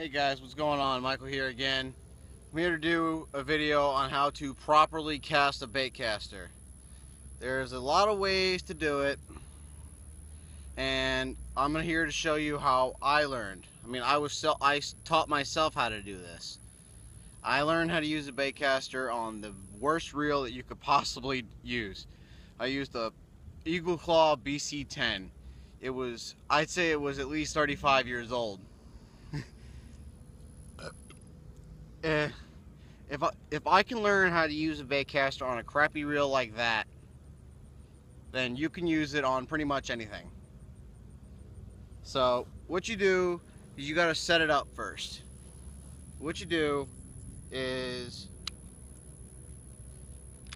Hey guys, what's going on? Michael here again. I'm here to do a video on how to properly cast a baitcaster. There's a lot of ways to do it, and I'm here to show you how I learned. I taught myself how to do this. I learned how to use a baitcaster on the worst reel that you could possibly use. I used the Eagle Claw BC10. I'd say it was at least 35 years old. If I can learn how to use a baitcaster on a crappy reel like that, then you can use it on pretty much anything. So what you do is you got to set it up first. What you do is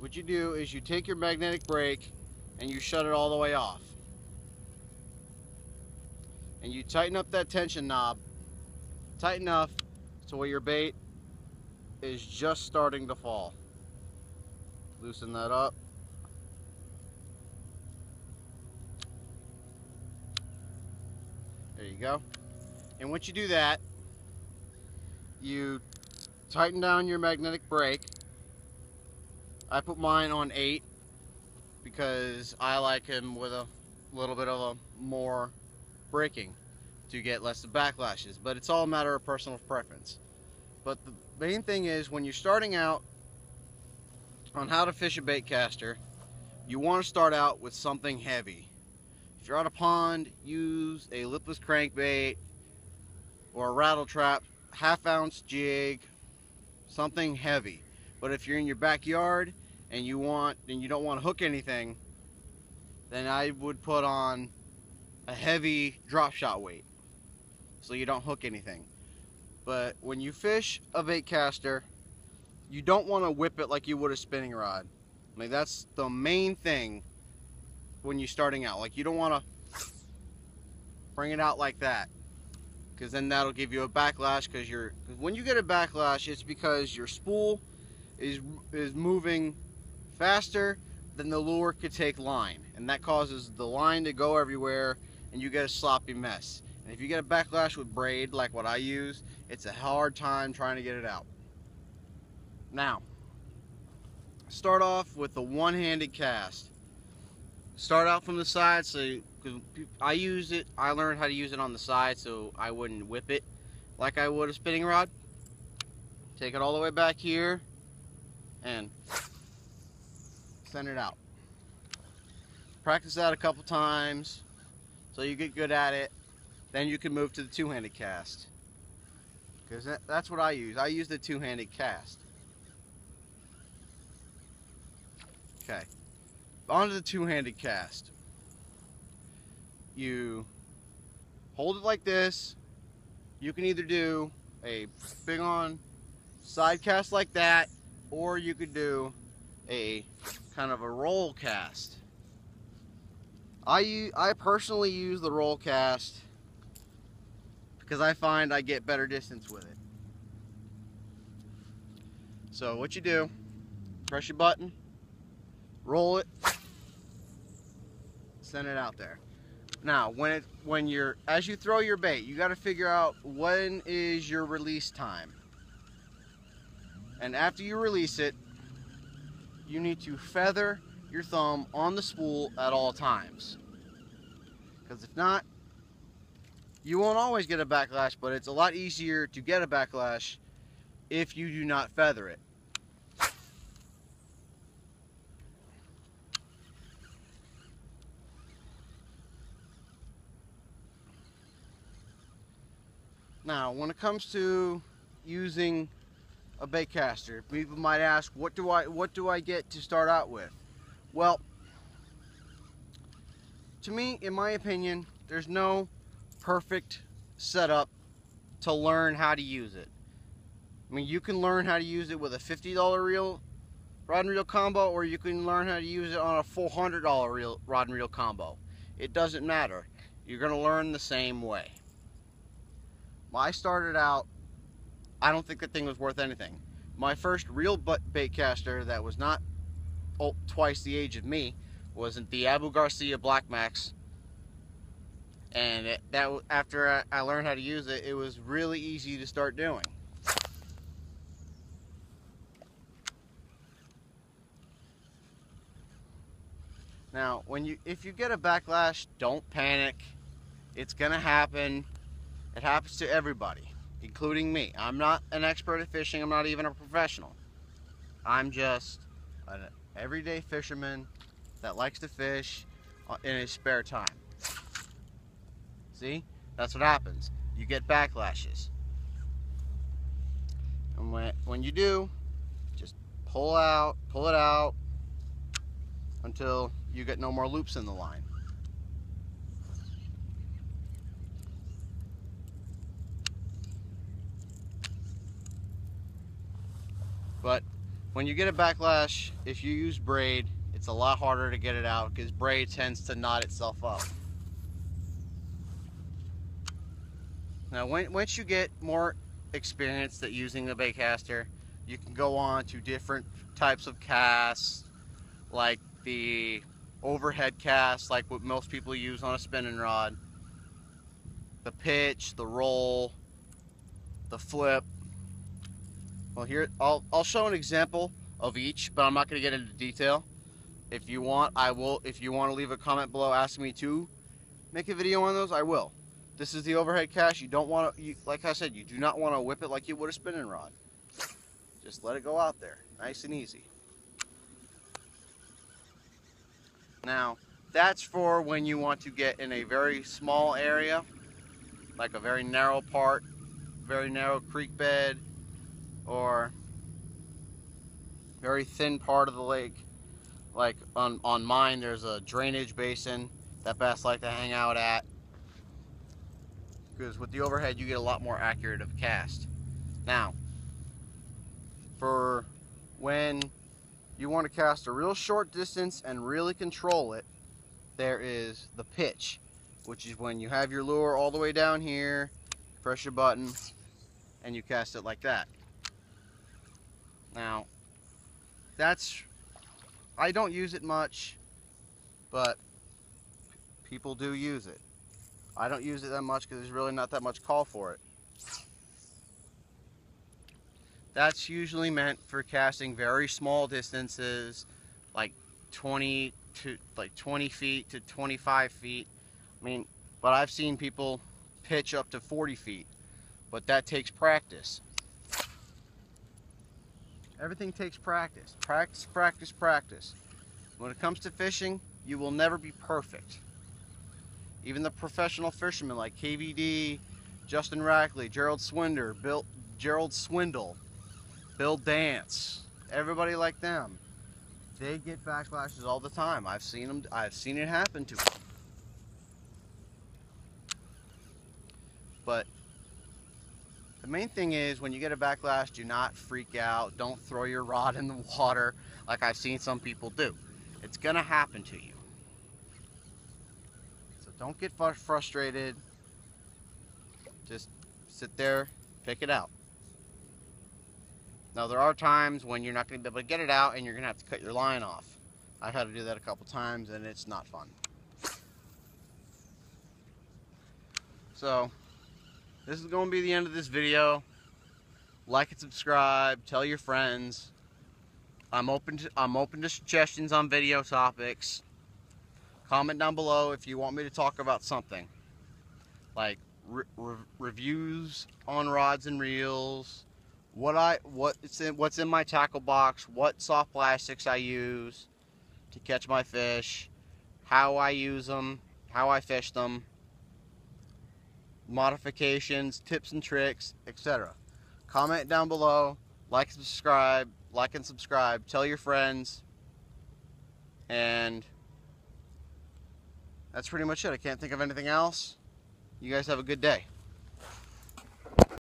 you take your magnetic brake and you shut it all the way off. And you tighten up that tension knob tight enough so where your bait is just starting to fall. Loosen that up. There you go. And once you do that, you tighten down your magnetic brake. I put mine on 8 because I like him with a little bit of a more braking to get less of backlashes, but it's all a matter of personal preference. But the main thing is, when you're starting out on how to fish a baitcaster, you want to start out with something heavy. If you're on a pond, use a lipless crankbait or a rattle trap, half-ounce jig, something heavy. But if you're in your backyard and you don't want to hook anything, then I would put on a heavy drop shot weight so you don't hook anything. But when you fish a baitcaster, you don't want to whip it like you would a spinning rod. Like, that's the main thing when you're starting out. Like, you don't want to bring it out like that, because then that'll give you a backlash. Because when you get a backlash, it's because your spool is moving faster than the lure could take line, and that causes the line to go everywhere, and you get a sloppy mess. And if you get a backlash with braid like what I use, it's a hard time trying to get it out. Now, start off with the one-handed cast. Start out from the side, because I learned how to use it on the side so I wouldn't whip it like I would a spinning rod. Take it all the way back here and send it out. Practice that a couple times so you get good at it. Then you can move to the two-handed cast, because that's what I use. I use the two-handed cast. Okay, on to the two-handed cast. You hold it like this. You can either do a big on side cast like that, or you could do a kind of a roll cast. I personally use the roll cast because I find I get better distance with it. So what you do, press your button, roll it, send it out there. Now, as you throw your bait, you got to figure out when is your release time. And after you release it, you need to feather your thumb on the spool at all times. Because if not, you won't always get a backlash, but it's a lot easier to get a backlash if you do not feather it. Now, when it comes to using a baitcaster, people might ask, what do I get to start out with? Well, to me, in my opinion, there's no perfect setup to learn how to use it. I mean, you can learn how to use it with a $50 reel, rod and reel combo, or you can learn how to use it on a $400 rod and reel combo. It doesn't matter. You're going to learn the same way. When I started out, I don't think the thing was worth anything. My first real baitcaster that was not twice the age of me wasn't the Abu Garcia Black Max, And after I learned how to use it, it was really easy to start doing. Now, if you get a backlash, don't panic. It's gonna happen. It happens to everybody, including me. I'm not an expert at fishing. I'm not even a professional. I'm just an everyday fisherman that likes to fish in his spare time. See? That's what happens. You get backlashes. And when you do, just pull it out until you get no more loops in the line. But when you get a backlash, if you use braid, it's a lot harder to get it out because braid tends to knot itself up. Now, once you get more experience at using the baitcaster, you can go on to different types of casts, like the overhead cast, like what most people use on a spinning rod, the pitch, the roll, the flip. Well, here I'll show an example of each, but I'm not going to get into detail. If you want, I will. If you want to leave a comment below asking me to make a video on those, I will. This is the overhead cast. You don't want to, like I said, you do not want to whip it like you would a spinning rod. Just let it go out there, nice and easy. Now, that's for when you want to get in a very small area, like a very narrow part, very narrow creek bed, or very thin part of the lake. Like on mine, there's a drainage basin that bass like to hang out at. Because with the overhead, you get a lot more accurate of a cast. Now, for when you want to cast a real short distance and really control it, there is the pitch, which is when you have your lure all the way down here, press your button, and you cast it like that. Now, I don't use it much, but people do use it. I don't use it that much because there's really not that much call for it. That's usually meant for casting very small distances, like 20 feet to 25 feet. I mean, but I've seen people pitch up to 40 feet, but that takes practice. Everything takes practice. Practice, practice, practice. When it comes to fishing, you will never be perfect. Even the professional fishermen like KVD, Justin Rackley, Gerald Swindle, Bill Dance, everybody like them, they get backlashes all the time. I've seen it happen to them. But the main thing is, when you get a backlash, do not freak out. Don't throw your rod in the water like I've seen some people do. It's gonna happen to you. So don't get frustrated. Just sit there, pick it out. Now, there are times when you're not going to be able to get it out and you're going to have to cut your line off. I've had to do that a couple times and it's not fun. So, this is going to be the end of this video. Like and subscribe, tell your friends. I'm open to suggestions on video topics. Comment down below if you want me to talk about something. Like reviews on rods and reels, what's in my tackle box, what soft plastics I use to catch my fish, how I use them, how I fish them, modifications, tips and tricks, etc. Comment down below, like and subscribe, tell your friends, and that's pretty much it. I can't think of anything else. You guys have a good day.